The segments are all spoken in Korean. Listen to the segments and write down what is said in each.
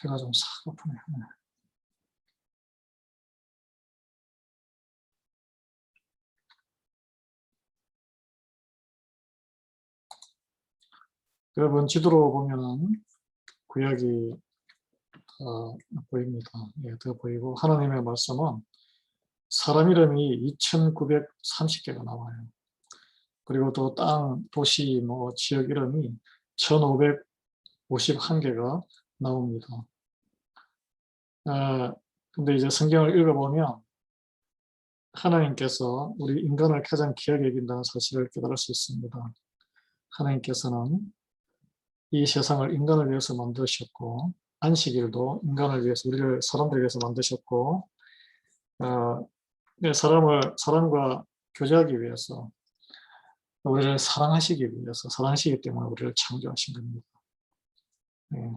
배가 좀 싹 고프네. 여러분 지도로 보면은 구약이 보입니다. 예, 더 보이고 하나님의 말씀은 사람 이름이 2930개가 나와요. 그리고 또 땅, 도시, 지역 이름이 1551개가 나옵니다. 근데 이제 성경을 읽어보면 하나님께서 우리 인간을 가장 귀하게 여긴다는 사실을 깨달을 수 있습니다. 하나님께서는 이 세상을 인간을 위해서 만드셨고 안식일도 인간을 위해서 우리를 사람들을 위해서 만드셨고 사람과 교제하기 위해서 우리를 사랑하시기 때문에 우리를 창조하신 겁니다. 네.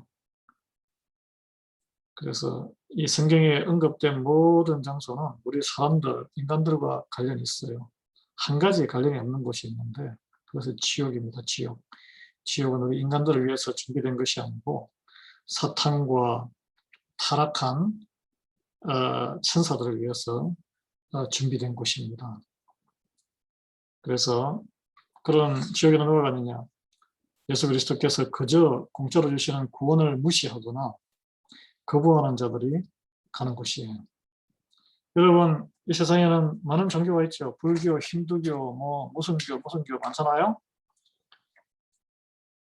그래서 이 성경에 언급된 모든 장소는 우리 사람들, 인간들과 관련이 있어요. 한 가지 관련이 없는 곳이 있는데 그것은 지옥입니다. 지옥. 지옥은 우리 인간들을 위해서 준비된 것이 아니고 사탄과 타락한 천사들을 위해서 준비된 곳입니다. 그래서 그런 지옥에는 누가 가느냐? 예수 그리스도께서 그저 공짜로 주시는 구원을 무시하거나 거부하는 자들이 가는 곳이에요. 여러분, 이 세상에는 많은 종교가 있죠. 불교, 힌두교, 무슨 교 많잖아요.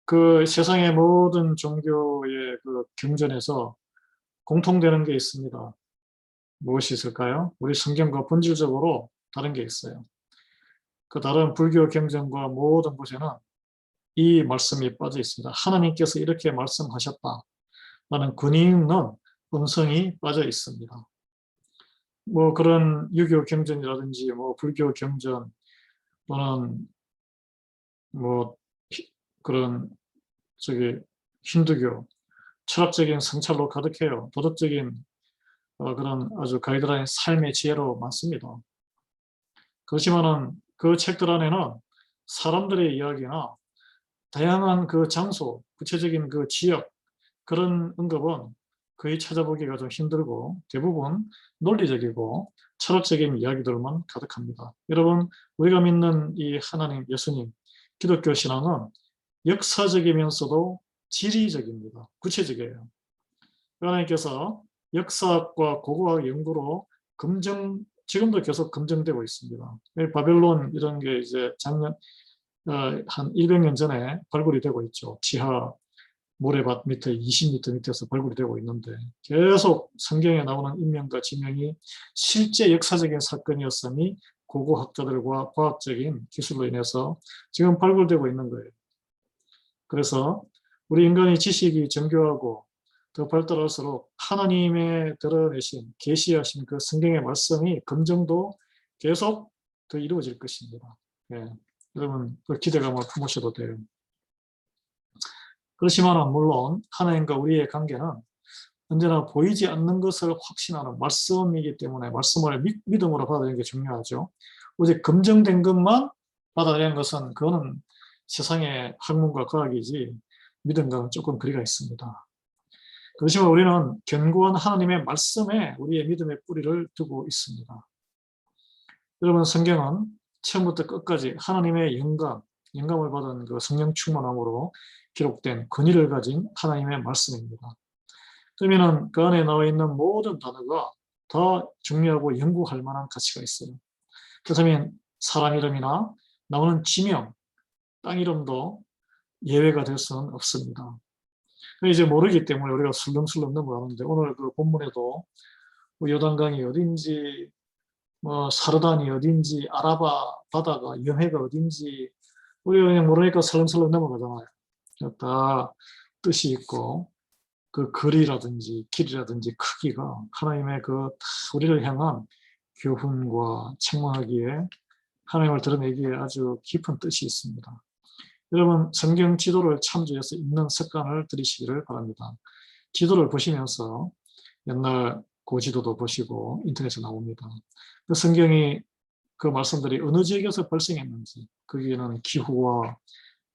그 세상의 모든 종교의 그 경전에서 공통되는 게 있습니다. 무엇이 있을까요? 우리 성경과 본질적으로 다른 게 있어요. 그 다른 불교 경전과 모든 곳에는 이 말씀이 빠져 있습니다. 하나님께서 이렇게 말씀하셨다. 라는 근위 있는 음성이 빠져 있습니다. 그런 유교 경전이라든지 불교 경전 또는 그런 힌두교 철학적인 성찰로 가득해요. 도덕적인 그런 아주 가이드라인 삶의 지혜로 많습니다. 그렇지만은 그 책들 안에는 사람들의 이야기나 다양한 그 장소, 구체적인 그 지역 그런 언급은 거의 찾아보기가 좀 힘들고 대부분 논리적이고 철학적인 이야기들만 가득합니다. 여러분, 우리가 믿는 이 하나님, 예수님, 기독교 신앙은 역사적이면서도 지리적입니다. 구체적이에요. 하나님께서 역사학과 고고학 연구로 지금도 계속 검증되고 있습니다. 바벨론 이런 게 이제 작년 한 200년 전에 발굴이 되고 있죠. 지하 모래밭 밑에 20m 밑에서 발굴이 되고 있는데 계속 성경에 나오는 인명과 지명이 실제 역사적인 사건이었음이 고고학자들과 과학적인 기술로 인해서 지금 발굴되고 있는 거예요. 그래서 우리 인간의 지식이 정교하고 더 발달할수록 하나님의 드러내신 계시하신 그 성경의 말씀이 검증도 계속 더 이루어질 것입니다. 예, 여러분 그 기대감을 품으셔도 돼요. 그렇지만 물론 하나님과 우리의 관계는 언제나 보이지 않는 것을 확신하는 말씀이기 때문에 말씀을 믿음으로 받아들이는 게 중요하죠. 오직 검증된 것만 받아들이는 것은 그거는 세상의 학문과 과학이지 믿음과는 조금 거리가 있습니다. 그렇지만 우리는 견고한 하나님의 말씀에 우리의 믿음의 뿌리를 두고 있습니다. 여러분, 성경은 처음부터 끝까지 하나님의 영감을 받은 그 성령 충만함으로 기록된 권위를 가진 하나님의 말씀입니다. 그러면 그 안에 나와 있는 모든 단어가 다 중요하고 연구할 만한 가치가 있어요. 그렇다면 사람 이름이나 나오는 지명, 땅 이름도 예외가 될 수는 없습니다. 이제 모르기 때문에 우리가 술렁술렁 넘어가는데 오늘 그 본문에도 요단강이 어딘지 사르단이 어딘지 아라바 바다가 영해가 어딘지 우리가 그냥 모르니까 설렁설렁 넘어가잖아요. 다 뜻이 있고 그 거리라든지 길이라든지 크기가 하나님의 그 우리를 향한 교훈과 책망하기에 하나님을 드러내기에 아주 깊은 뜻이 있습니다. 여러분, 성경 지도를 참조해서 읽는 습관을 들이시기를 바랍니다. 지도를 보시면서 옛날 고지도도 보시고 인터넷에 나옵니다. 그 성경이 그 말씀들이 어느 지역에서 발생했는지 거기에는 기후와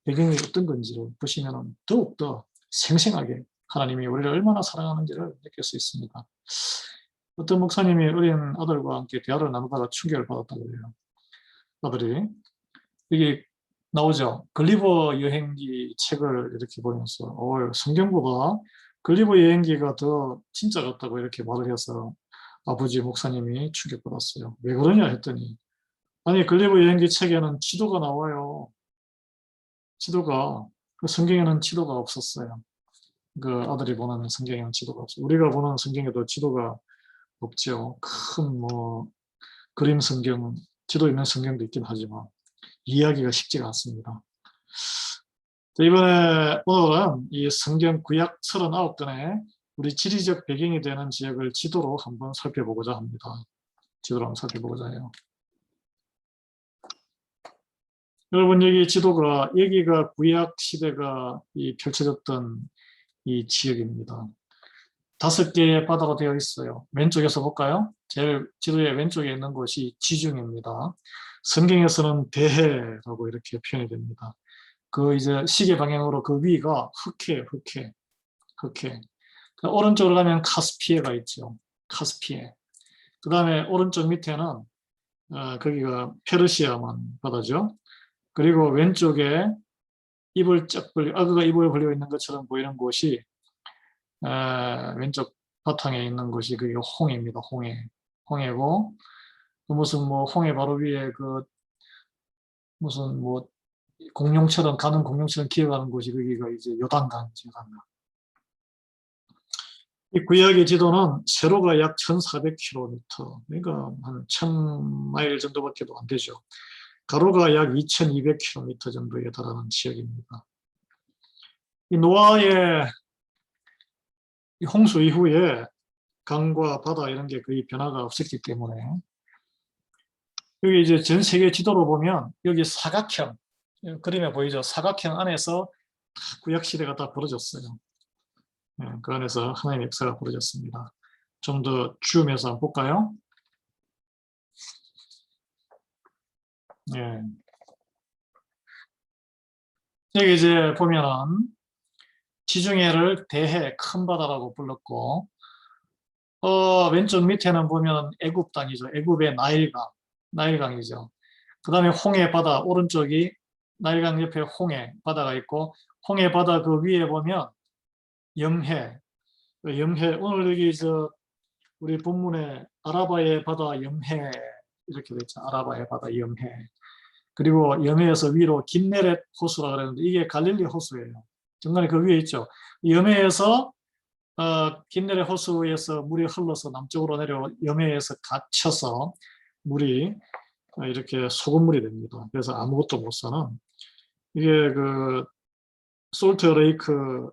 배경이 어떤 건지를 보시면 더욱더 생생하게 하나님이 우리를 얼마나 사랑하는지를 느낄 수 있습니다. 어떤 목사님이 어린 아들과 함께 대화를 나누다가 충격을 받았다고 해요. 아들이 이게 나오죠. 글리버 여행기 책을 이렇게 보면서 성경보다 글리버 여행기가 더 진짜 같다고 이렇게 말을 해서 아버지 목사님이 충격받았어요. 왜 그러냐 했더니 아니 글리버 여행기 책에는 지도가 나와요. 지도가 그 성경에는 지도가 없었어요. 그 아들이 보는 성경에는 지도가 없어요. 우리가 보는 성경에도 지도가 없죠. 큰 뭐 그림 성경, 지도 있는 성경도 있긴 하지만 이해하기가 쉽지가 않습니다. 오늘은 이 성경 구약 39권의 우리 지리적 배경이 되는 지역을 지도로 한번 살펴보고자 합니다. 지도로 한번 살펴보고자 해요. 여러분 여기가 구약 시대가 펼쳐졌던 이 지역입니다. 5개의 바다가 되어 있어요. 왼쪽에서 볼까요? 제일 지도의 왼쪽에 있는 곳이 지중해입니다. 성경에서는 대해라고 이렇게 표현이 됩니다. 그 이제 시계 방향으로 그 위가 흑해. 그 오른쪽으로 가면 카스피해가 있죠. 카스피해. 그 다음에 오른쪽 밑에는 거기가 페르시아만 바다죠. 그리고 왼쪽에 악어가 입을 벌리고 있는 것처럼 보이는 곳이 왼쪽 바탕에 있는 곳이 그게 홍해입니다. 홍해고 무슨 뭐 홍해 바로 위에 그 무슨 뭐 가는 공룡처럼 기어가는 곳이 거기가 이제 요단강이죠. 요단강. 이 구약의 지도는 세로가 약 1,400km, 그러니까 한 1,000마일 정도밖에 안 되죠. 가로가 약 2,200km 정도에 달하는 지역입니다. 이 노아의 홍수 이후에 강과 바다 이런 게 거의 변화가 없었기 때문에 여기 이제 전 세계 지도로 보면 여기 사각형, 그림에 보이죠? 사각형 안에서 구약 시대가 다 벌어졌어요. 그 안에서 하나님의 역사가 벌어졌습니다. 좀 더 줌해서 한번 볼까요? 예. 여기 이제 보면은 지중해를 대해 큰 바다라고 불렀고, 왼쪽 밑에는 보면 애굽 땅이죠. 애굽의 나일강이죠. 그 다음에 홍해 바다, 오른쪽이 나일강 옆에 홍해 바다가 있고, 홍해 바다 그 위에 보면 염해, 오늘 여기 우리 본문에 아라바의 바다 염해 이렇게 됐죠. 아라바의 바다 염해. 그리고 염해에서 위로 긴네렛 호수라 그러는데 이게 갈릴리 호수예요. 중간에 그 위에 있죠. 염해에서 긴네렛 호수에서 물이 흘러서 남쪽으로 내려 염해에서 갇혀서 물이 이렇게 소금물이 됩니다. 그래서 아무것도 못 사는 이게 그 솔트 레이크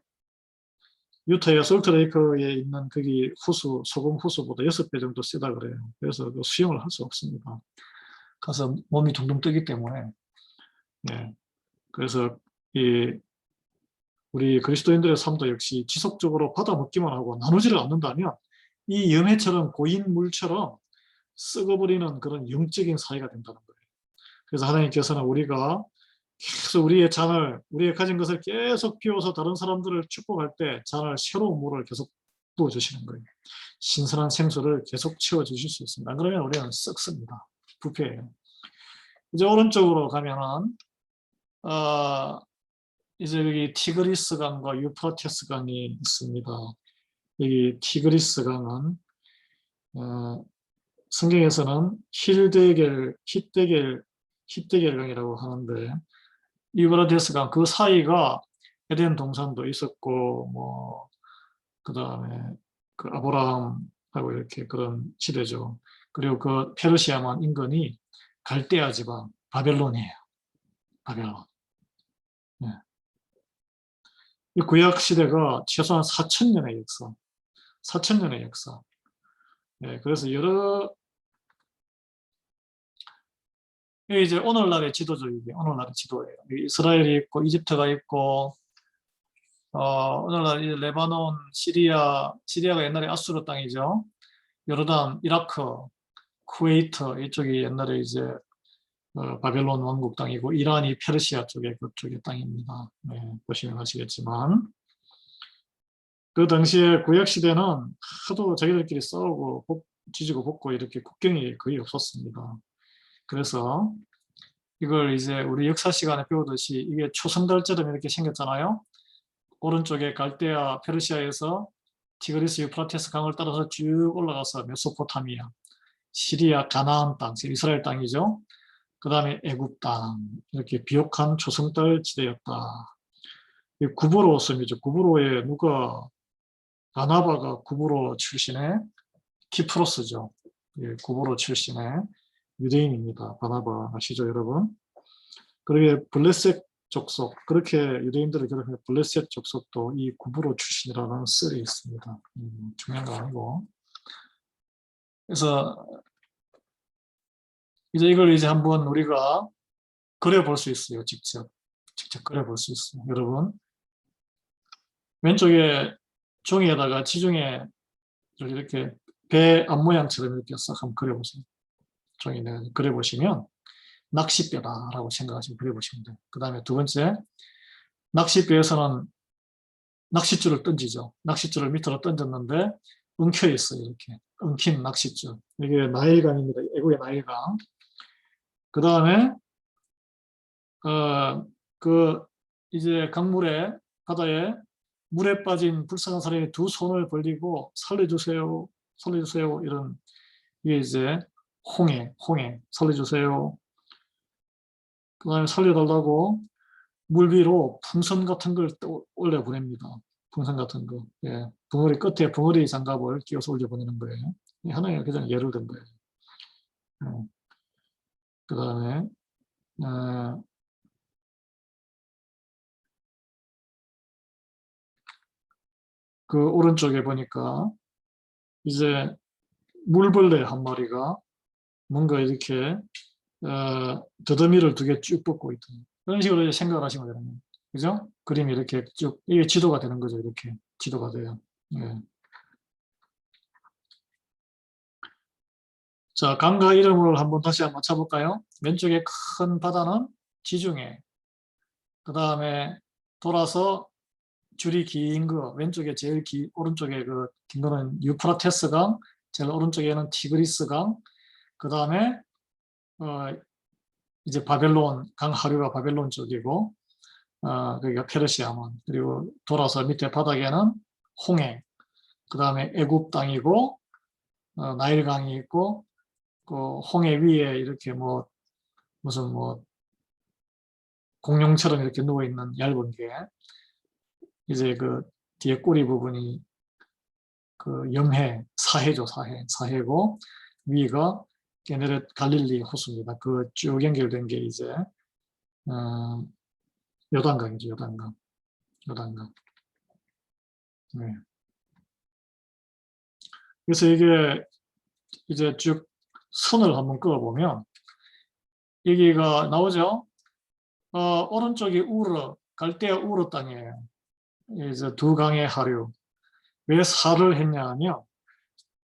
유타의 솔트레이크에 있는 거기 소금 호수보다 6배 정도 세다 그래요. 그래서 그 수영을 할 수 없습니다. 가서 몸이 둥둥 뜨기 때문에. 예. 그래서 우리 그리스도인들의 삶도 역시 지속적으로 받아먹기만 하고 나누지를 않는다면 이 염해처럼 고인 물처럼 썩어버리는 그런 영적인 사회가 된다는 거예요. 그래서 하나님께서는 우리가 계속 우리의 가진 것을 계속 비워서 다른 사람들을 축복할 때 잔을 새로운 물을 계속 부어주시는 거예요. 신선한 생수를 계속 채워주실 수 있습니다. 안 그러면 우리는 썩습니다. 부패해요. 이제 오른쪽으로 가면은 이제 여기 티그리스 강과 유프라테스 강이 있습니다. 여기 티그리스 강은 성경에서는 히데겔 강이라고 하는데 유브라데스 강 그 사이가 에덴 동산도 있었고 뭐 그다음에 그 아브라함하고 이렇게 그런 시대죠. 그리고 그 페르시아만 인근이 갈대아 지방 바벨론이에요. 바벨론. 네. 이 구약 시대가 최소한 4,000년의 역사. 4,000년의 역사. 네, 그래서 이제 오늘날의 지도죠. 이게 오늘날의 지도예요. 이스라엘이 있고 이집트가 있고 오늘날 이제 레바논, 시리아가 옛날에 아수르 땅이죠. 요르단, 이라크, 쿠웨이트 이쪽이 옛날에 이제 바벨론 왕국 땅이고 이란이 페르시아 쪽의 그쪽의 땅입니다. 네, 보시면 아시겠지만 그 당시에 구약시대는 하도 자기들끼리 싸우고 지지고 볶고 이렇게 국경이 거의 없었습니다. 그래서 이걸 이제 우리 역사 시간에 배우듯이 이게 초승달처럼 이렇게 생겼잖아요. 오른쪽에 갈대아 페르시아에서 티그리스 유프라테스 강을 따라서 쭉 올라가서 메소포타미아, 시리아, 가나안 땅, 이스라엘 땅이죠. 그 다음에 애굽 땅, 이렇게 비옥한 초승달 지대였다. 구브로 섬이죠. 구브로에 누가 바나바가 구브로 출신의 키프로스죠. 예, 구브로 출신의 유대인입니다. 바나바 아시죠, 여러분? 그러게 블레셋 족속, 그렇게 유대인들을 괴롭히는 블레셋 족속도 이 구브로 출신이라는 썰이 있습니다. 중요한 거 아니고. 그래서 이제 이걸 이제 한번 우리가 그려볼 수 있어요. 직접 그려볼 수 있어요. 여러분, 왼쪽에 종이에다가 지중해 이렇게 배 앞모양처럼 이렇게 싹 한번 그려보세요. 종이에 그려보시면 낚싯배다라고 생각하시면 그려보시면 돼요. 그 다음에 두 번째, 낚싯배에서는 낚싯줄을 던지죠. 낚싯줄을 밑으로 던졌는데 엉켜 있어요. 이렇게 엉킨 낚싯줄. 이게 나일강입니다. 애국의 나일강. 그 다음에 이제 강물에 바다에 물에 빠진 불쌍한 사람이 두 손을 벌리고 살려주세요, 살려주세요 이런 이게 이제 홍해 살려주세요. 그 다음에 살려달라고 물 위로 풍선 같은 걸 올려 보냅니다. 풍선 같은 거. 예. 벙어리 끝에 벙어리 장갑을 끼워서 올려 보내는 거예요. 하나의 그냥 예를 든 거예요. 예. 그 다음에 그 오른쪽에 보니까 이제 물벌레 한 마리가 뭔가 이렇게 더더미를 두 개 쭉 뻗고 있다. 그런 식으로 이제 생각을 하시면 되는 거예요. 그죠? 그림이 이렇게 쭉 이게 지도가 되는 거죠. 이렇게 지도가 돼요. 예. 자, 강과 이름을 다시 한번 쳐볼까요? 왼쪽에 큰 바다는 지중해. 그 다음에 돌아서 줄이 긴 거, 왼쪽에 제일 오른쪽에 긴 거는 유프라테스 강, 제일 오른쪽에는 티그리스 강, 그 다음에 이제 바벨론, 강 하류가 바벨론 쪽이고, 그러니까 페르시아문, 그리고 돌아서 밑에 바닥에는 홍해, 그 다음에 애굽 땅이고, 나일강이 있고, 그 홍해 위에 이렇게 무슨 공룡처럼 이렇게 누워있는 얇은 게, 이제 그 뒤에 꼬리 부분이 그 염해, 사해죠, 사해고, 위가 게네렛 갈릴리 호수입니다. 그 쭉 연결된 게 이제, 요단강이죠, 요단강. 네. 그래서 이게 이제 쭉 선을 한번 그어보면, 여기가 나오죠? 오른쪽이 갈대아 우르 땅이에요. 이제 두 강의 하류. 왜 4를 했냐 하면,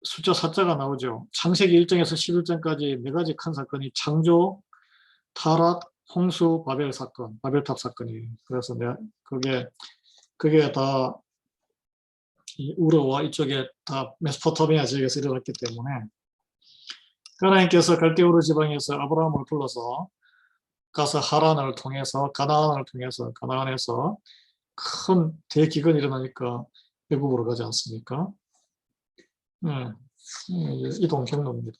숫자 4자가 나오죠. 창세기 1장에서 11장까지 네 가지 큰 사건이 창조, 타락, 홍수, 바벨 사건, 바벨탑 사건이에요. 그래서 그게 다 이 우르와 이쪽에 다 메소포타미아 지역에서 일어났기 때문에 하나님께서 갈대우르 지방에서 아브라함을 불러서 가서 하란을 통해서 가나안에서 큰 대기근이 일어나니까 애굽으로 가지 않습니까? 네. 이동 경로입니다.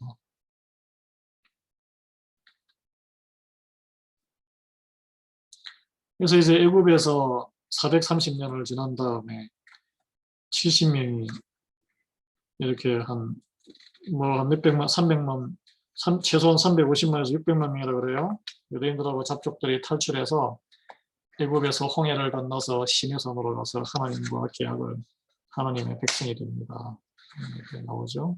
그래서 이제 애굽에서 430년을 지난 다음에 70명이 이렇게 몇백만, 300만, 최소한 350만에서 600만 명이라 그래요. 유대인들하고 잡족들이 탈출해서 애굽에서 홍해를 건너서 시내산으로 가서 하나님과 계약을 하나님의 백성이 됩니다. 이렇게 나오죠.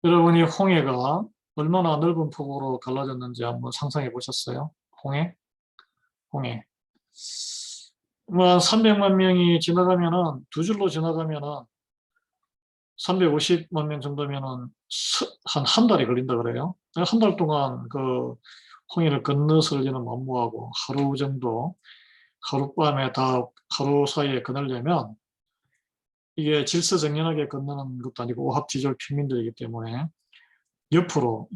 여러분이 홍해가 얼마나 넓은 폭으로 갈라졌는지 한번 상상해 보셨어요? 홍해? 300만 명이 지나가면은, 두 줄로 지나가면은 350만 명 정도면은 한 달이 걸린다 그래요. 한 달 동안 그 홍해를 건너서려는 만무하고 하루 정도, 하룻밤에 다 하루 사이에 건너려면 이게 질서정연하게 건너는 것도 아니고 오합지졸 평민들이기 때문에 옆으로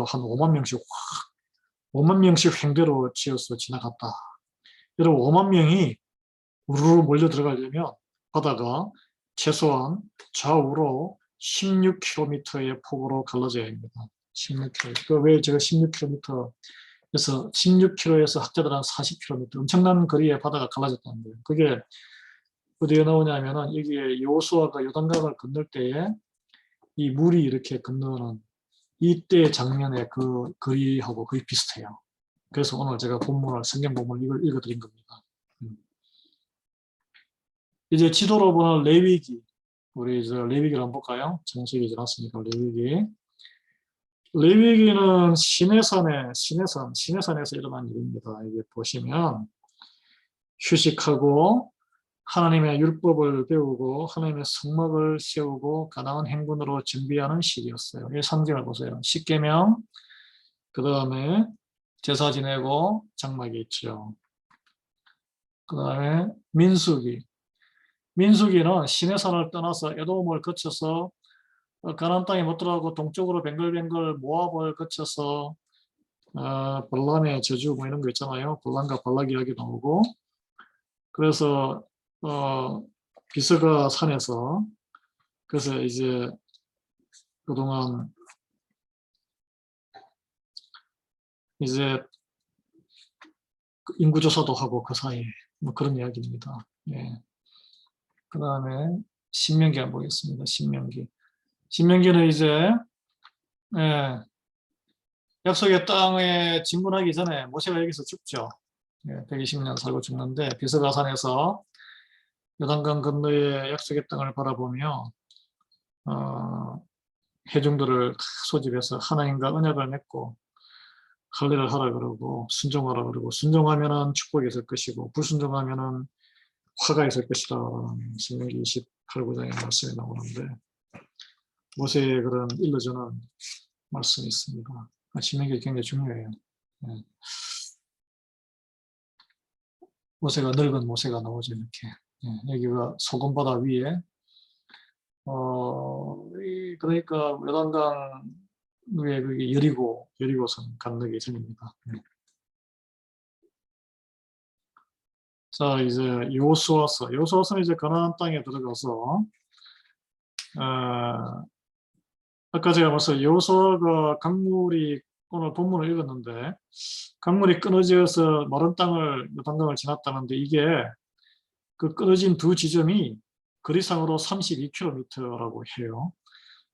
한 5만 명씩 5만 명씩 횡대로 지어서 지나갔다. 여러분 5만 명이 우르르 몰려 들어가려면 바다가 최소한 좌우로 16km의 폭으로 갈라져야 합니다. 16km. 왜 제가 16km에서 16km에서 학자들은 40km 엄청난 거리에 바다가 갈라졌다는 거예요. 그게 어디에 나오냐면은 여기에 여호수아가 요단강을 건널 때에 이 물이 이렇게 건너는 이때 장면의 그 거리하고 거의 비슷해요. 그래서 오늘 제가 본문을 성경 본문을 이걸 읽어드린 겁니다. 이제 지도로 보는 레위기, 우리 이제 레위기를 한번 볼까요? 창세기 지났으니까 레위기. 레위기는 시내산에서 일어난 일입니다. 이게 보시면 휴식하고 하나님의 율법을 배우고 하나님의 성막을 세우고 가나안 행군으로 준비하는 시기였어요. 이 상징을 보세요. 십계명, 그 다음에 제사 지내고 장막이 있죠. 그 다음에 민수기. 민수기는 시내산을 떠나서 에돔을 거쳐서 가나안 땅에 못 들어가고 동쪽으로 뱅글뱅글 모압을 거쳐서 발람의 저주 뭐 이런 거 있잖아요. 발람과 발락 이야기 나오고 그래서 비스가 산에서 그래서 이제 그동안 이제 인구조사도 하고 그 사이에 뭐 그런 이야기입니다. 예. 그 다음에 신명기 한번 보겠습니다. 신명기는 이제 예, 약속의 땅에 진군하기 전에 모세가 여기서 죽죠. 예, 120년 살고 죽는데 비스가 산에서 요단강 건너의 약속의 땅을 바라보며 회중들을 소집해서 하나님과 언약을 맺고 할례를 하라 그러고 순종하라 그러고 순종하면은 축복이 있을 것이고 불순종하면은 화가 있을 것이다. 신명기 28, 9장의 말씀이 나오는데 모세의 그런 일러주는 말씀이 있습니다. 신명기 굉장히 중요해요. 네. 모세가 늙은 모세가 나오죠 이렇게. 네. 여기가 소금바다 위에 그러니까 요단강 위에 그게 여리고성 건너기 전입니다. 네. 자 이제 여호수아서는 이제 가나안 땅에 들어가서 아까 제가 벌써 여호수아가 강물이 오늘 본문을 읽었는데 강물이 끊어져서 마른 땅을 요단강을 지났다는데 이게 그 끊어진 두 지점이 거리상으로 32km라고 해요.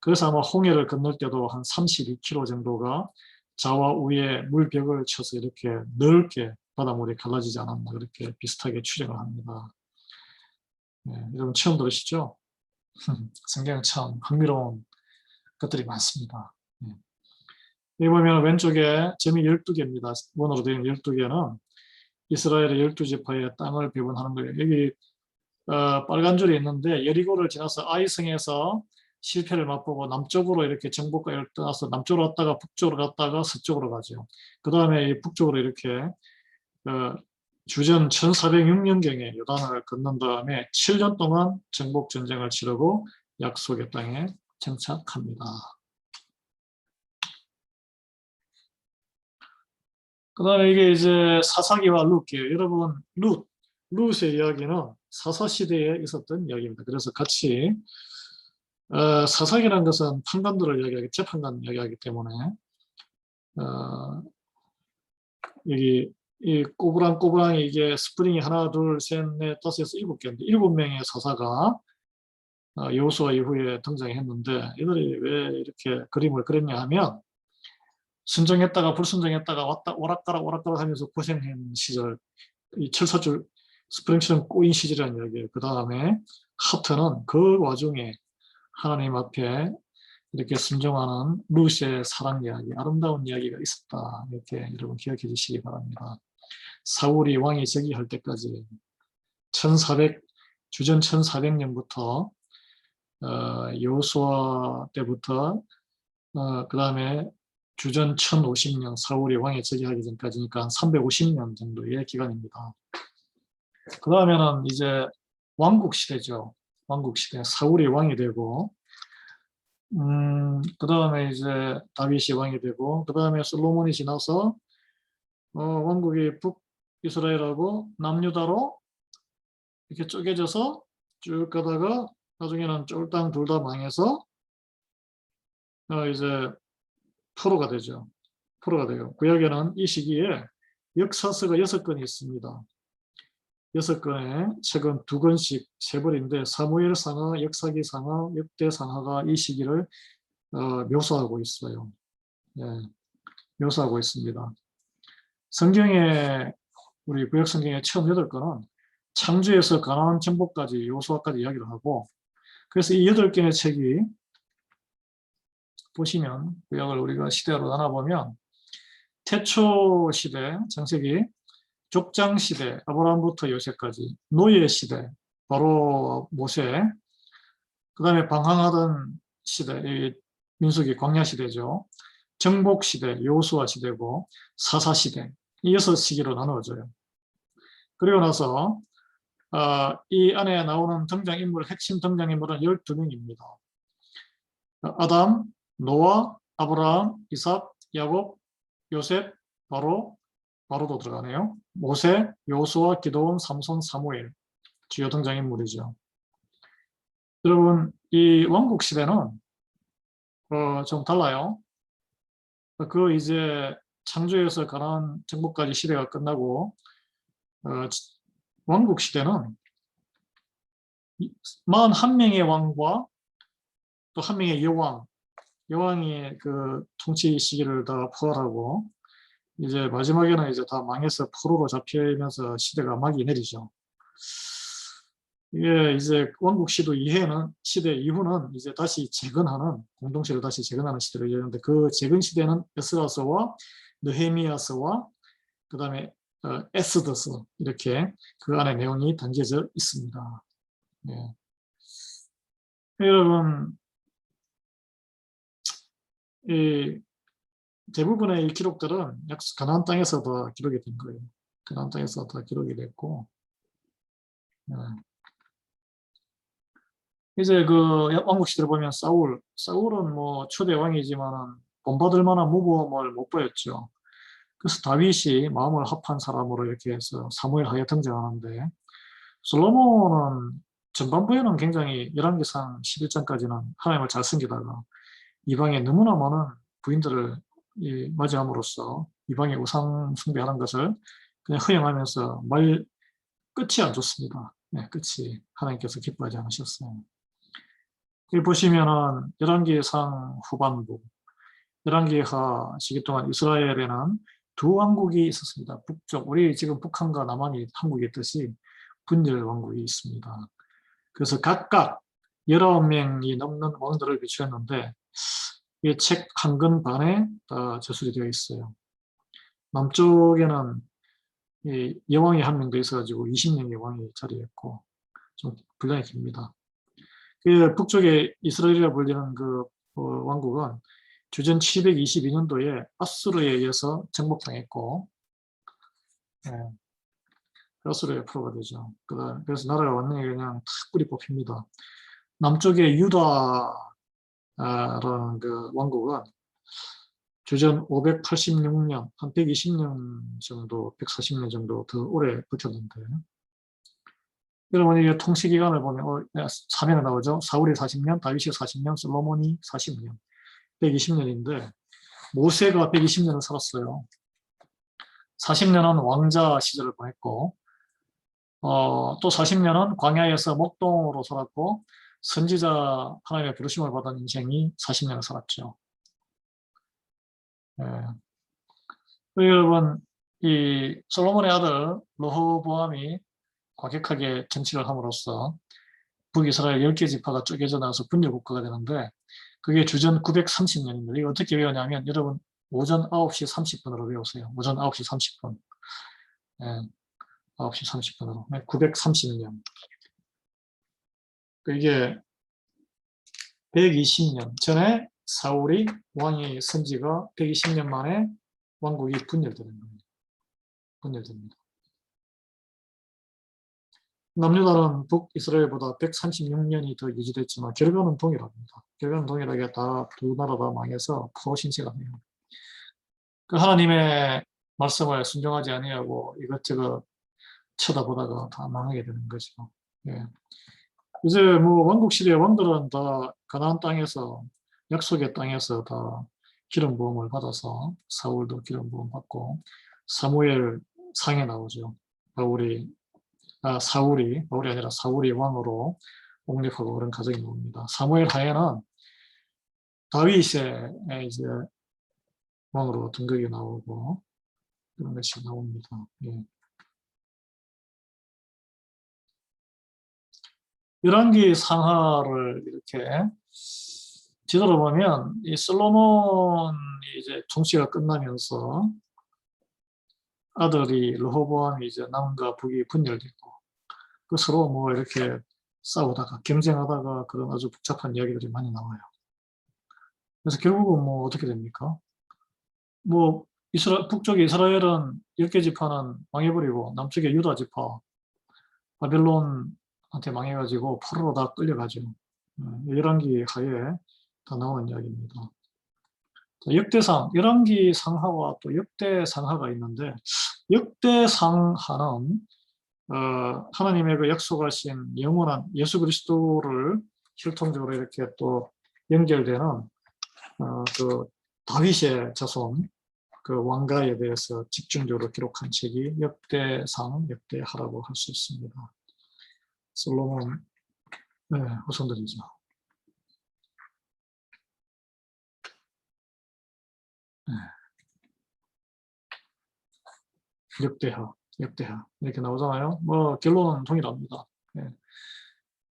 그래서 아마 홍해를 건널 때도 한 32km 정도가 좌와 우에 물벽을 쳐서 이렇게 넓게 바닷물이 갈라지지 않았나 그렇게 비슷하게 추정을 합니다. 네, 여러분 처음 들으시죠? 성경은 참 흥미로운 것들이 많습니다. 네. 여기 보면 왼쪽에 점이 12개입니다. 원으로 되어 있는 12개는 이스라엘의 12지파의 땅을 배분하는 거예요. 여기 빨간 줄이 있는데 여리고를 지나서 아이성에서 실패를 맛보고 남쪽으로 이렇게 정복을 떠나서 남쪽으로 갔다가 북쪽으로 갔다가 서쪽으로 가죠. 그 다음에 북쪽으로 이렇게 주전 1406년경에 요단을 건넌 다음에 7년 동안 정복 전쟁을 치르고 약속의 땅에 정착합니다. 그 다음에 이게 이제 사사기와 룻이에요. 여러분 룻의 이야기는 사사시대에 있었던 이야기입니다. 그래서 같이 사사기라는 것은 판관들을 이야기하기, 재판관 이야기하기 때문에 여기 이 꼬부랑꼬부랑이 이게 스프링이 하나, 둘, 셋, 넷, 다섯, 여섯, 7개인데 7명의 사사가 여호수아 이후에 등장했는데 이들이 왜 이렇게 그림을 그렸냐 하면 순종했다가 불순종했다가 왔다 오락가락 하면서 고생한 시절 이 철사줄 스프링처럼 꼬인 시절이라는 이야기예요. 그 다음에 하트는 그 와중에 하나님 앞에 이렇게 순종하는 룻의 사랑 이야기, 아름다운 이야기가 있었다. 이렇게 여러분 기억해 주시기 바랍니다. 사울이 왕이 즉위할 때까지 주전 1400년부터 여호수아 때부터 그 다음에 주전 1050년 사울이 왕에 즉위하기 전까지니까 한 350년 정도의 기간입니다. 그 다음에는 이제 왕국 시대죠. 왕국 시대. 사울이 왕이 되고, 그 다음에 이제 다윗이 왕이 되고, 그 다음에 솔로몬이 지나서 왕국이 북이스라엘하고 남유다로 이렇게 쪼개져서 쭉 가다가 나중에는 쫄딱 둘 다 망해서 이제 포로가 되죠. 포로가 돼요. 구약에는 이 시기에 역사서가 6권이 있습니다. 6권에 책은 2권씩 3벌인데 사무엘상하, 역사기상하, 역대상하가 이 시기를 묘사하고 있어요. 예, 묘사하고 있습니다. 성경에 우리 구약 성경의 처음 8권은 창조에서 가나안 정복까지 요수아까지 이야기를 하고, 그래서 이 8개의 책이 보시면 구약을 우리가 시대로 나눠보면 태초 시대, 창세기, 족장 시대, 아브라함부터 요새까지, 노예 시대, 바로 모세, 그 다음에 방황하던 시대, 민수기 광야 시대죠. 정복 시대, 요수아 시대고, 사사 시대, 이 6시기로 나누어져요. 그리고 나서 이 안에 나오는 등장인물, 핵심 등장인물은 12명입니다. 아담, 노아, 아브라함, 이삭, 야곱, 요셉, 바로도 들어가네요. 모세, 요수아, 기드온, 삼손, 사무엘, 주요 등장인물이죠. 여러분, 이 왕국 시대는 좀 달라요. 이제 창조에서 가나안 정복까지 시대가 끝나고 왕국 시대는 41명의 왕과 또 1명의 여왕이 그 통치 시기를 다 포괄하고, 이제 마지막에는 이제 다 망해서 포로로 잡히면서 시대가 막이 내리죠. 이게 이제 왕국 시대 이후는 이제 다시 재건하는, 공동체를 다시 재건하는 시대를 얘기하는데, 그 재건 시대는 에스라서와 느헤미야서와 그 다음에 에스더서, 이렇게 그 안에 내용이 담겨져 있습니다. 네. 여러분, 이 대부분의 이 기록들은 가나안 땅에서 다 기록이 된 거예요. 가나안 땅에서 다 기록이 됐고, 네. 이제 그 왕국 시대를 보면 사울은 뭐 초대 왕이지만은 본받을 만한 모범을 못 보였죠. 그래서 다윗이 마음을 합한 사람으로 이렇게 해서 사무엘하에 등장하는데, 솔로몬은 전반부에는 굉장히 열왕기상 11장까지는 하나님을 잘 섬기다가 이방에 너무나 많은 부인들을 맞이함으로써 이방의 우상 숭배하는 것을 그냥 허용하면서 끝이 안 좋습니다. 네, 끝이 하나님께서 기뻐하지 않으셨어요. 여기 보시면은 열왕기상 후반부, 열왕기하 시기 동안 이스라엘에는 두 왕국이 있었습니다. 북쪽, 우리 지금 북한과 남한이 한국이 있듯이 분열 왕국이 있습니다. 그래서 각각 19명이 넘는 왕들을 비추었는데, 이 책 한 권 반에 다 저술이 되어 있어요. 남쪽에는 이 여왕이 한 명 더 있어가지고 20명의 왕이 자리했고, 좀 분량이 깁니다. 그 북쪽에 이스라엘이라 불리는 그 왕국은 주전 722년도에 아수르에 의해서 정복당했고, 예, 아수르의 포로가 되죠. 그래서 나라가 완전히 그냥 탁 뿌리 뽑힙니다. 남쪽에 유다라는 그 왕국은 주전 586년, 한 120년 정도, 140년 정도 더 오래 버텼는데, 여러분 이게 통치기간을 보면 사면에 나오죠. 사울이 40년, 다윗이 40년, 솔로몬이 40년, 120년인데 모세가 120년을 살았어요. 40년은 왕자 시절을 보냈고, 또 40년은 광야에서 목동으로 살았고, 선지자 하나님의 부르심을 받은 인생이 40년을 살았죠. 예. 여러분, 이 솔로몬의 아들 르호보암이 과격하게 정치를 함으로써 북이스라엘 10개 지파가 쪼개져 나와서 분열 국가가 되는데, 그게 주전 930년입니다. 이거 어떻게 외우냐면 여러분 오전 9시 30분으로 외우세요. 오전 9시 30분. 네, 9시 30분으로. 네, 930년. 이게 120년 전에 사울이 왕이 선 지가 120년 만에 왕국이 분열되는 거예요. 분열됩니다. 남유다는 북이스라엘보다 136년이 더 유지됐지만 결과는 동일합니다. 결과는 동일하게 다 두 나라 다 망해서 포로신세가 돼요. 그 하나님의 말씀을 순종하지 아니하고 이것저것 쳐다보다가 다 망하게 되는 거죠. 예. 이제 뭐 왕국 시대의 왕들은 다 가나안 땅에서 약속의 땅에서 다 기름 부음을 받아서 사울도 기름 부음 받고 사무엘 상에 나오죠. 바울이 아니라 사울이 왕으로 옹립하고 그런 가정이 나옵니다. 사무엘 하에는 다윗의 이제 왕으로 등극이 나오고 그런 것이 나옵니다. 예. 열왕기 상하를 이렇게 뒤돌아보면 이 솔로몬이 이제 통치가 끝나면서 아들이 르호보암이 이제 남과 북이 분열되고 그 서로 뭐 이렇게 싸우다가 경쟁하다가 그런 아주 복잡한 이야기들이 많이 나와요. 그래서 결국은 뭐 어떻게 됩니까? 뭐 북쪽의 이스라엘은 10개 지파는 망해버리고 남쪽의 유다 지파 바벨론한테 망해가지고 포로로 다 끌려가죠. 열왕기 하에 다 나오는 이야기입니다. 열왕기 상하와 또 역대 상하가 있는데 역대 상하는 하나님의 그 약속하신 영원한 예수 그리스도를 혈통적으로 이렇게 또 연결되는 그 다윗의 자손 그 왕가에 대해서 집중적으로 기록한 책이 역대상, 역대하라고 할 수 있습니다. 솔로몬 후손들이죠. 역대하 이렇게 나오잖아요. 뭐 결론은 동일합니다.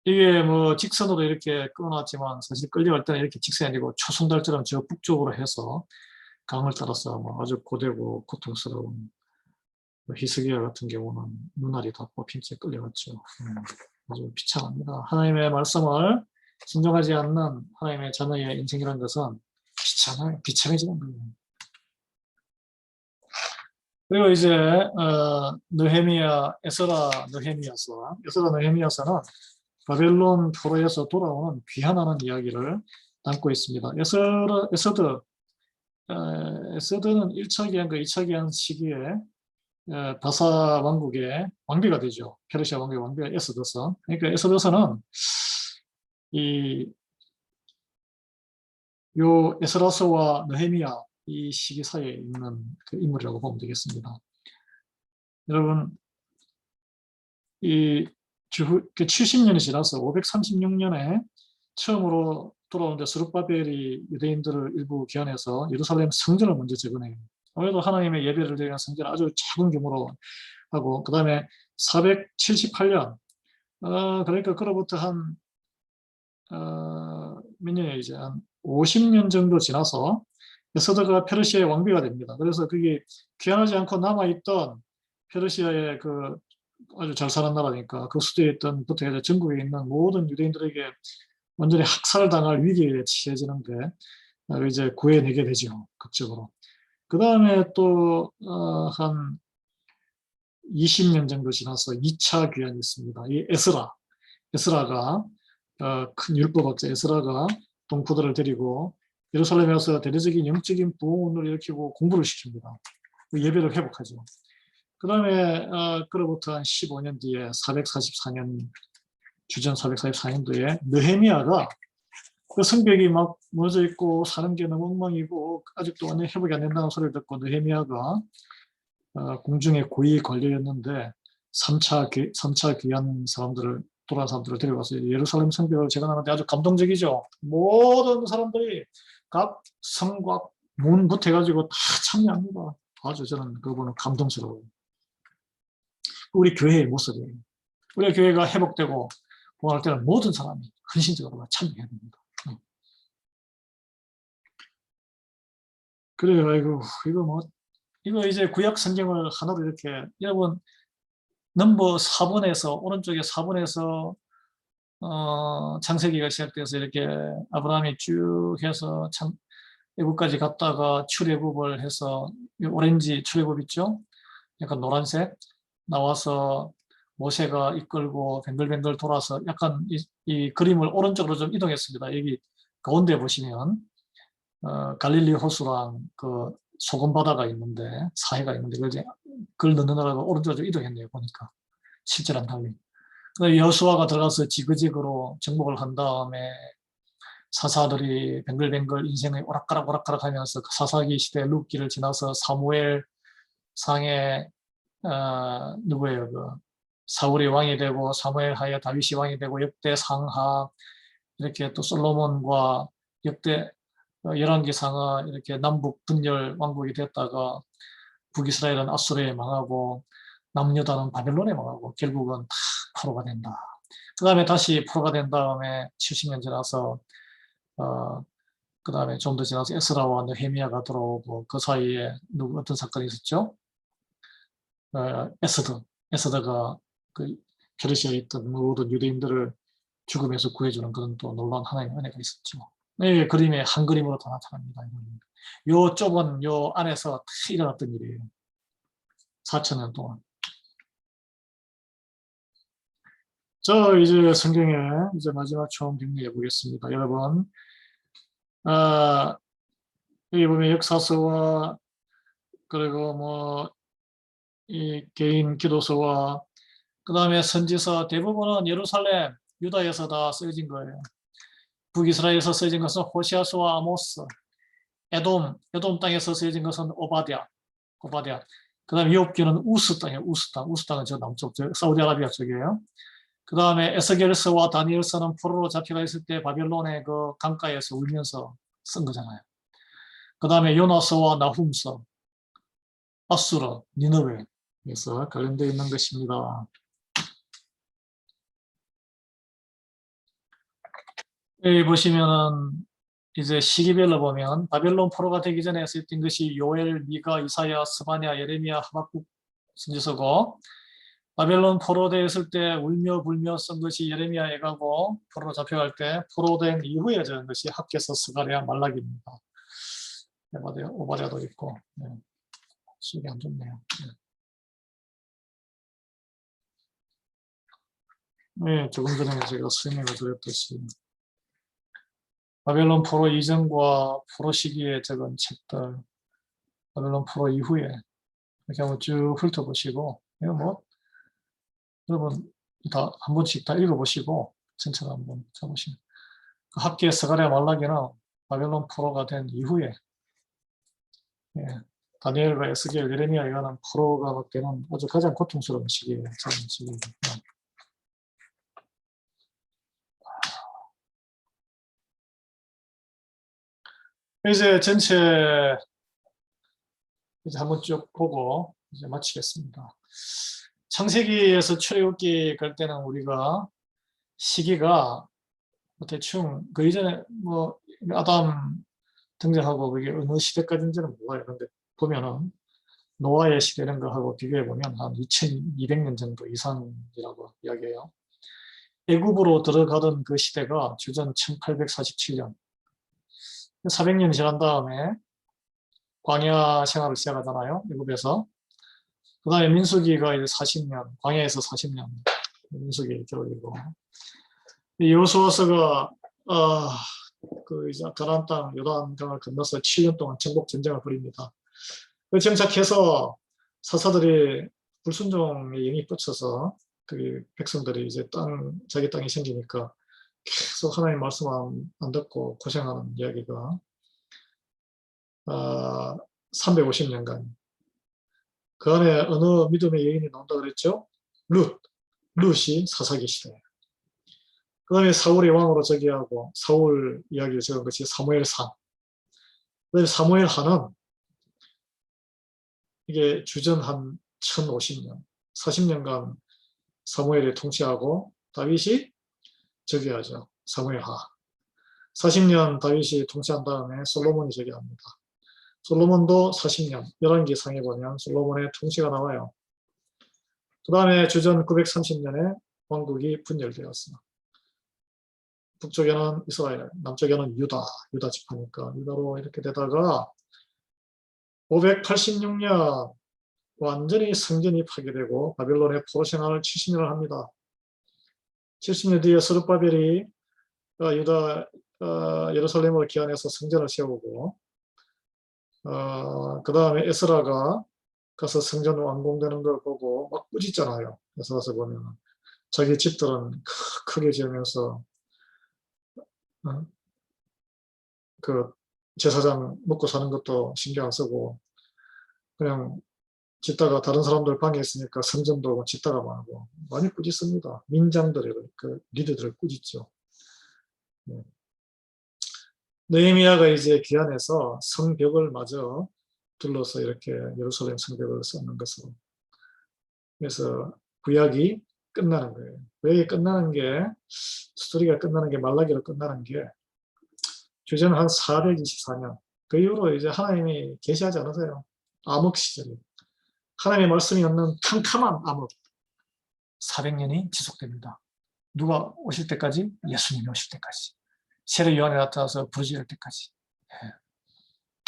이게 뭐 직선으로 이렇게 끊어놨지만 사실 끌려갈 때는 이렇게 직선이 아니고 초승달처럼 저 북쪽으로 해서 강을 따라서 뭐 아주 고되고 고통스러운 히스기야 같은 경우는 눈알이 다 뽑힌 채 끌려갔죠. 아주 비참합니다. 하나님의 말씀을 순종하지 않는 하나님의 자녀의 인생이라는 것은 비참해지는 거예요. 그리고 이제 느헤미야서는 바벨론 포로에서 돌아오는 귀환하는 이야기를 담고 있습니다. 에서드는 1차 기한, 2차 기한 시기에 바사 왕국의 왕비가 되죠. 페르시아 왕국의 왕비가 에스더서. 그러니까 에스더서는 요 에스라서와 느헤미야 이 시기 사이에 있는 그 인물이라고 보면 되겠습니다. 여러분, 이 70년이 지나서 536년에 처음으로 돌아오는데 스룹바벨이 유대인들을 일부 귀환해서 예루살렘 성전을 먼저 재건해요. 아무래도 하나님의 예배를 드리는 성전을 아주 작은 규모로 하고 그 다음에 478년 그러니까 그로부터 한 몇 년이에요? 이제 한 50년 정도 지나서 에스더가 페르시아의 왕비가 됩니다. 그래서 그게 귀환하지 않고 남아있던 페르시아의 그 아주 잘 사는 나라니까 그 수도에 있던 부터 전국에 있는 모든 유대인들에게 완전히 학살당할 위기에 처해지는데 이제 구해내게 되죠. 극적으로. 그 다음에 또 한 20년 정도 지나서 2차 귀환이 있습니다. 이 에스라가 큰 율법학자 에스라가 동포들을 데리고 예루살렘에 와서 대대적인 영적인 부흥을 일으키고 공부를 시킵니다. 예배를 회복하죠. 그 다음에 그로부터 한 15년 뒤에 444년 주전 444년도에 느헤미야가 그 성벽이 막 무너져 있고 사는 게 너무 엉망이고 아직도 완전 회복이 안 된다는 소리를 듣고 느헤미야가 궁중에 고위 관리였는데 3차 귀한 사람들을 돌아온 사람들을 데려가서 예루살렘 성벽을 재건하는데 아주 감동적이죠. 모든 사람들이 각 성과 문부터 해가지고 다 참여합니다. 아주 저는 그거 보면 감동스러워요. 우리 교회의 모습이에요. 우리 교회가 회복되고 봉할 때는 모든 사람이 헌신적으로 참여해야 됩니다. 그래요. 이거 이제 구약 성경을 하나로 이렇게 여러분 넘버 4번에서 오른쪽에 4번에서 창세기가 시작돼서 이렇게 아브라함이 쭉 해서 애국까지 갔다가 출애굽을 해서 오렌지 출애굽 있죠? 약간 노란색 나와서 모세가 이끌고 뱅글뱅글 돌아서 약간 이 그림을 오른쪽으로 좀 이동했습니다. 여기 가운데 보시면 갈릴리 호수랑 그 소금 바다가 있는데 사해가 있는데 그걸 넣느라고 오른쪽으로 좀 이동했네요. 보니까 실제랑 달리. 여수아가 들어가서 지그재그로 정복을 한 다음에 사사들이 뱅글뱅글 인생의 오락가락 오락가락 하면서 그 사사기 시대 룻기를 지나서 사무엘 상에 누구예요? 그 사울이 왕이 되고 사무엘 하에 다윗이 왕이 되고 역대 상하 이렇게 또 솔로몬과 역대 열왕기상하 이렇게 남북 분열 왕국이 됐다가 북이스라엘은 아수르에 망하고 남유다는 바벨론에 망하고 결국은 다 포로가 된다. 그 다음에 다시 포로가 된 다음에 70년 지나서 그 다음에 좀 더 지나서 에스라와 느헤미야가 들어오고 그 사이에 어떤 사건이 있었죠? 에스더가 그 페르시아에 있던 모든 유대인들을 죽음에서 구해주는 그런 또 놀라운 하나님의 은혜가 있었죠. 네, 그림에 한 그림으로 다 나타납니다. 요 좁은 요 안에서 다 일어났던 일이에요. 4,000년 동안. 자, 이제 성경에 이제 마지막 처음 정리해 보겠습니다. 여러분, 여기 보면 역사서와 그리고 뭐 이 개인 기도서와 그 다음에 선지서 대부분은 예루살렘, 유다에서 다 쓰여진 거예요. 북이스라엘에서 쓰여진 것은 호시아서와 아모스, 에돔 땅에서 쓰여진 것은 오바댜. 그 다음에 욥기는 우스 땅이에요. 우스 땅은 저 남쪽, 사우디아라비아 쪽이에요. 그 다음에 에스겔서와 다니엘서는 포로로 잡혀가 있을 때 바벨론의 그 강가에서 울면서 쓴 거잖아요. 그 다음에 요나서와 나훔서, 아수르, 니느웨에서 관련되어 있는 것입니다. 여기 보시면은 이제 시기별로 보면 바벨론 포로가 되기 전에 쓰였던 것이 요엘, 미가, 이사야, 스바냐, 예레미야, 하박국 선지서고 바벨론 포로되었을 때 울며 불며 쓴 것이 예레미야, 에가고 포로로 잡혀갈 때 포로된 이후에 적은 것이 학개서, 스가랴, 말라기입니다. 오바댜도 있고 수익이 안 좋네요. 네, 조금 전에 제가 설명을 드렸듯이 바벨론 포로 이전과 포로 시기에 적은 책들, 바벨론 포로 이후에 이렇게 한번 쭉 훑어보시고, 이거 뭐 여러분 다 한 번씩 다 읽어보시고 전체를 한번 쳐보시면 학기의 스가랴 말라기는 바벨론 포로가 된 이후에 다니엘과 에스겔, 예레미야 이거는 포로가 되는 아주 가장 고통스러운 시기예요. 이제 전체 이제 한번 쭉 보고 이제 마치겠습니다. 창세기에서 출애굽기 갈 때는 우리가 시기가 대충 그 이전에 뭐 아담 등장하고 그게 어느 시대까지인지는 몰라요. 근데 보면은 노아의 시대 이런 거하고 비교해 보면 한 2200년 정도 이상이라고 이야기해요. 애굽으로 들어가던 그 시대가 주전 1847년 400년이 지난 다음에 광야 생활을 시작하잖아요. 애굽에서. 그 다음에 민수기가 이제 40년, 광야에서 40년 민수기 기록이고 여호수아서가 그 이제 가나안 땅 요단강을 건너서 7년 동안 정복 전쟁을 벌입니다. 그 정착해서 사사들이 불순종에 영이 뻗쳐서 그 백성들이 이제 자기 땅이 생기니까 계속 하나님 말씀 안 듣고 고생하는 이야기가 350년간 그 안에 어느 믿음의 여인이 나온다 그랬죠? 룻이 사사기 시대. 그 다음에 사울이 왕으로 즉위하고 사울 이야기를 적은 것이 사무엘상. 그 다음에 사무엘하는 이게 주전 한 1050년, 40년간 사무엘이 통치하고 다윗이 즉위하죠. 사무엘하. 40년 다윗이 통치한 다음에 솔로몬이 즉위합니다. 솔로몬도 40년, 11기상에 보면 솔로몬의 통치가 나와요. 그 다음에 주전 930년에 왕국이 분열되었습니다. 북쪽에는 이스라엘, 남쪽에는 유다 지파니까 유다로 이렇게 되다가 586년 완전히 성전이 파괴되고 바빌론의 포로 생활을 70년을 합니다. 70년 뒤에 스룹바벨이 예루살렘을 기환해서 성전을 세우고 그 다음에 에스라가 가서 성전 완공되는 걸 보고 막 꾸짖잖아요. 에스라서 보면 자기 집들은 크게 지으면서 그 제사장 먹고 사는 것도 신경 안 쓰고 그냥 짓다가 다른 사람들 방에 있으니까 성전도 짓다가 말고 많이 꾸짖습니다. 민장들을 그 리더들을 꾸짖죠. 네. 느헤미야가 이제 귀환해서 성벽을 마저 둘러서 이렇게 예루살렘 성벽을 쌓는 것으로. 그래서 구약이 끝나는 거예요. 왜 끝나는 게 스토리가 끝나는 게 말라기로 끝나는 게 주제는 한 424년. 그 이후로 이제 하나님이 계시하지 않으세요. 암흑 시절이. 하나님의 말씀이 없는 캄캄한 암흑. 400년이 지속됩니다. 누가 오실 때까지? 예수님이 오실 때까지. 세례 요한이 나타나서 부르짖을 때까지.